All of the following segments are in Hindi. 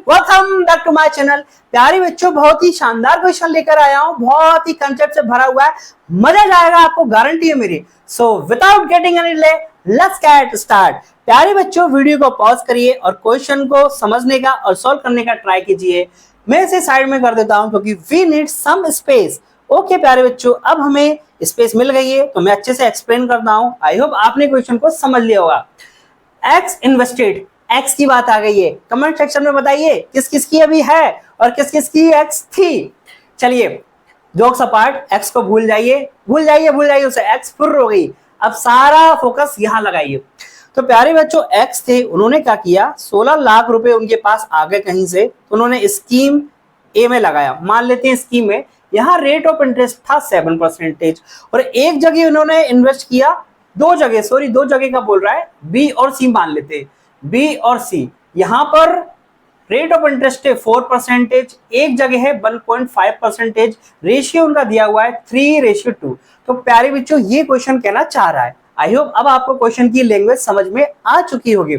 Welcome back to my channel. प्यारे बच्चों, बहुत ही शानदार क्वेश्चन लेकर आया हूं, बहुत ही कंसेप्ट से भरा हुआ है, मजा जाएगा आपको, गारंटी है मेरी। So without getting any delay, let's get start. प्यारे बच्चों, वीडियो को पॉज करिए और क्वेश्चन को समझने का और सॉल्व करने का ट्राई कीजिए। मैं इसे साइड में कर देता हूं क्योंकि we need some space. Okay प्यारे बच्चों, अब हमें स्पेस मिल गई है तो मैं अच्छे से एक्सप्लेन करता हूं। आई होप आपने क्वेश्चन को समझ लिया होगा। एक्स इन्वेस्टेड, एक्स की बात आ गई है। कमेंट सेक्शन में बताइए किस किस की अभी है और किस किस की एक्स थी। चलिए जोक्स अपार्ट, एक्स को भूल जाइए, भूल जाइए, भूल जाइए उसे, एक्स फुर्र हो गई। अब सारा फोकस यहां लगाइए। तो प्यारे बच्चों, एक्स थे, उन्होंने क्या किया, 16 लाख रुपए उनके पास आ गए कहीं से, तो उन्होंने स्कीम ए में लगाया। मान लेते हैं स्कीम में यहाँ रेट ऑफ इंटरेस्ट था 7% और एक जगह उन्होंने इन्वेस्ट किया, दो जगह का बोल रहा है, बी और सी मान लेते हैं, बी और सी। यहां पर रेट ऑफ इंटरेस्ट है 4%, एक जगह है 1.5%, रेशियो उनका दिया हुआ है 3:2। तो प्यारे बच्चों, ये क्वेश्चन कहना चाह रहा है। आई होप अब आपको क्वेश्चन की लैंग्वेज समझ में आ चुकी होगी।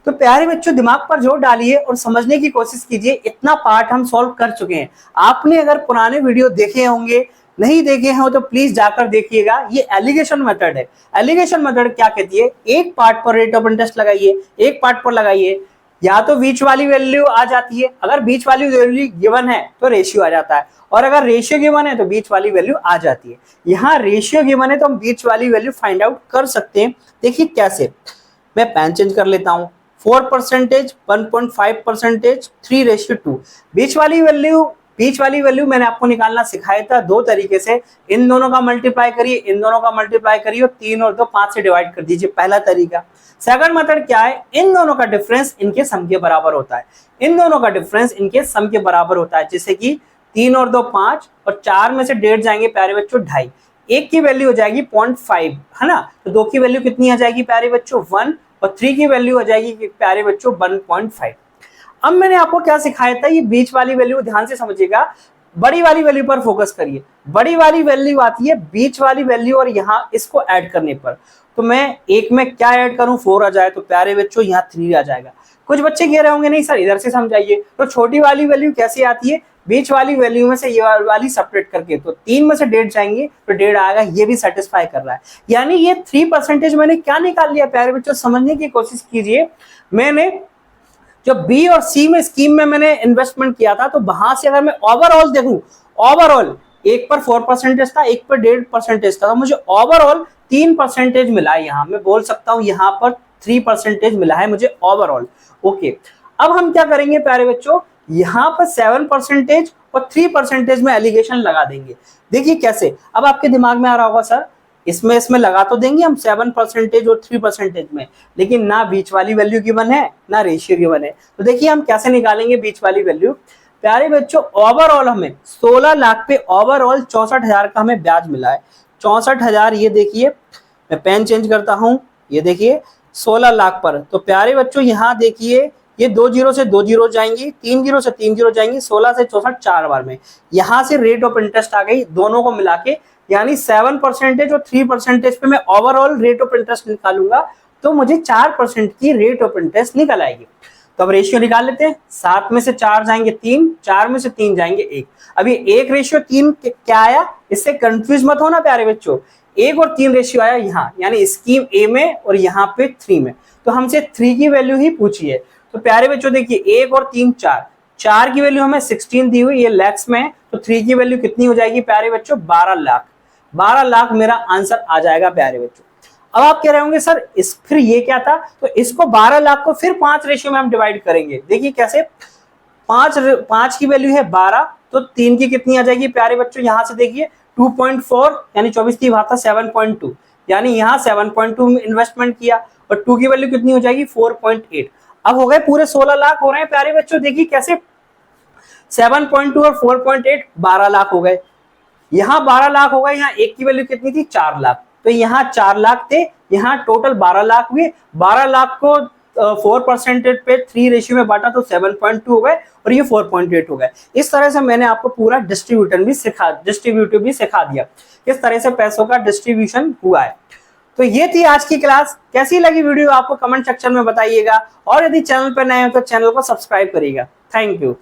तो प्यारे बच्चों, दिमाग पर जोर डालिए और समझने की कोशिश कीजिए। इतना पार्ट हम सॉल्व कर चुके हैं। आपने अगर पुराने वीडियो देखे होंगे, नहीं देखे हो तो प्लीज जाकर देखिएगा। ये एलिगेशन मेथड है। एलिगेशन मेथड क्या कहती है, एक पार्ट पर रेट ऑफ इंटरेस्ट लगाइए, एक पार्ट पर लगाइए, या तो बीच वाली वैल्यू आ जाती है, अगर बीच वाली वैल्यू गिवन है तो रेशियो आ जाता है, और अगर रेशियो गिवन है तो बीच वाली वैल्यू आ जाती है। यहाँ रेशियो गिवन है तो हम बीच वाली वैल्यू फाइंड आउट कर सकते हैं। देखिए कैसे, मैं पेन चेंज कर लेता हूँ। 4%, 1.5%, 3:2। बीच वाली वैल्यू मैंने आपको निकालना सिखाया था दो तरीके से। इन दोनों का मल्टीप्लाई करिए, इन दोनों का मल्टीप्लाई करिए, 3 और 2 5 से डिवाइड कर दीजिए, पहला तरीका। सेकंड मेथड क्या है, इन दोनों का डिफरेंस इनके सम के बराबर होता है। इन दोनों का डिफरेंस इनके सम के बराबर होता है, जैसे कि 3 और 2 5 और 4 में से 1.5 जाएंगे प्यारे बच्चों 2.5। एक की वैल्यू हो जाएगी 0.5, है ना। तो 2 की वैल्यू कितनी आ जाएगी प्यारे बच्चों 1, और 3 की वैल्यू हो जाएगी प्यारे बच्चों 1.5। अब मैंने आपको क्या सिखाया था, ये बीच वाली वैल्यू ध्यान से समझिएगा, बड़ी वाली वैल्यू पर फोकस करिए। बड़ी वाली वैल्यू आती है बीच वाली वैल्यू और यहाँ इसको ऐड करने पर। तो मैं एक में क्या ऐड करूं, 4 आ जाए तो प्यारे बच्चों यहाँ 3 आ जाएगा। कुछ बच्चे कह रहे होंगे नहीं सर इधर से समझाइए, तो छोटी वाली वैल्यू कैसे आती है, बीच वाली वैल्यू में से ये वाली सेपरेट करके, तो 3 में से 1.5 जाएंगे तो 1.5 आएगा। ये भी सेटिस्फाई कर रहा है, यानी ये 3% मैंने क्या निकाल लिया प्यारे बच्चों, समझने की कोशिश कीजिए। मैंने जो बी और सी में स्कीम में मैंने इन्वेस्टमेंट किया था, तो वहां से अगर मैं ओवरऑल देखूं, ओवरऑल एक पर 4% था, एक पर 1.5% था, तो मुझे ओवरऑल 3% मिला है। यहाँ मैं बोल सकता हूं यहाँ पर 3% मिला है मुझे ओवरऑल। ओके, अब हम क्या करेंगे प्यारे बच्चों, यहाँ पर 7% और 3% में एलिगेशन लगा देंगे। देखिए कैसे, अब आपके दिमाग में आ रहा होगा सर इसमें लगा तो देंगे हम 7% और 3% में, लेकिन ना बीच वाली वैल्यू गिवन है ना रेशियो गिवन है। तो देखिए हम कैसे निकालेंगे बीच वाली वैल्यू। प्यारे बच्चों, ओवरऑल हमें 16 लाख पे ओवरऑल 64,000 का हमें ब्याज मिला है। 64,000, ये देखिए मैं पेन चेंज करता हूं, ये देखिए 16 लाख पर। तो प्यारे बच्चों यहाँ देखिए, ये 2 जीरो से 2 जीरो जाएंगी, 3 जीरो से 3 जीरो जाएंगी, 16 से 64 4 बार में। यहाँ से रेट ऑफ इंटरेस्ट आ गई दोनों को मिला के, यानी 7% और 3% पे मैं ओवरऑल रेट ऑफ इंटरेस्ट निकालूंगा तो मुझे 4% की रेट ऑफ इंटरेस्ट निकल आएगी। तो अब रेशियो निकाल लेते हैं। 7 में से 4 जाएंगे 3, 4 में से 3 जाएंगे 1। अभी 1:3 क्या आया, इससे कंफ्यूज मत होना प्यारे बच्चों, 1 और 3 रेशियो आया यहाँ, यानी स्कीम ए में और यहाँ पे 3 में। तो हमसे 3 की वैल्यू ही पूछी है। तो प्यारे बच्चों देखिए 1 और 3 4 की वैल्यू हमें 16 दी हुई, ये लैक्स में है, तो 3 की वैल्यू कितनी हो जाएगी प्यारे बच्चों 12 लाख। 12 लाख मेरा आंसर आ जाएगा प्यारे बच्चों। अब आप कह रहे होंगे सर फिर ये क्या था, तो इसको 12 लाख को फिर 5 रेशियो में हम डिवाइड करेंगे। देखिए कैसे, 5 की वैल्यू है 12, तो 3 की कितनी आ जाएगी प्यारे बच्चों, यहां से देखिए 2.4, यानी 24 की बात था 7.2, यानी यहाँ 7.2 में इन्वेस्टमेंट किया, और 2 की वैल्यू कितनी हो जाएगी 4.8। अब हो गए पूरे 16 लाख हो रहे हैं प्यारे बच्चों। देखिए कैसे 7.2 और 4.8 12 लाख हो गए, यहाँ 12 लाख होगा, यहाँ एक की वैल्यू कितनी थी 4 लाख, तो यहाँ 4 लाख थे, यहाँ टोटल 12 लाख हुए। 12 लाख को 4% पे 3 रेशियो में बांटा तो 7.2 हो गए और ये 4.8 हो गए। इस तरह से मैंने आपको पूरा डिस्ट्रीब्यूटिव भी सिखा दिया, किस तरह से पैसों का डिस्ट्रीब्यूशन हुआ है। तो ये थी आज की क्लास। कैसी लगी वीडियो आपको कमेंट सेक्शन में बताइएगा, और यदि चैनल पर नए हो तो चैनल को सब्सक्राइब करिएगा। Thank you.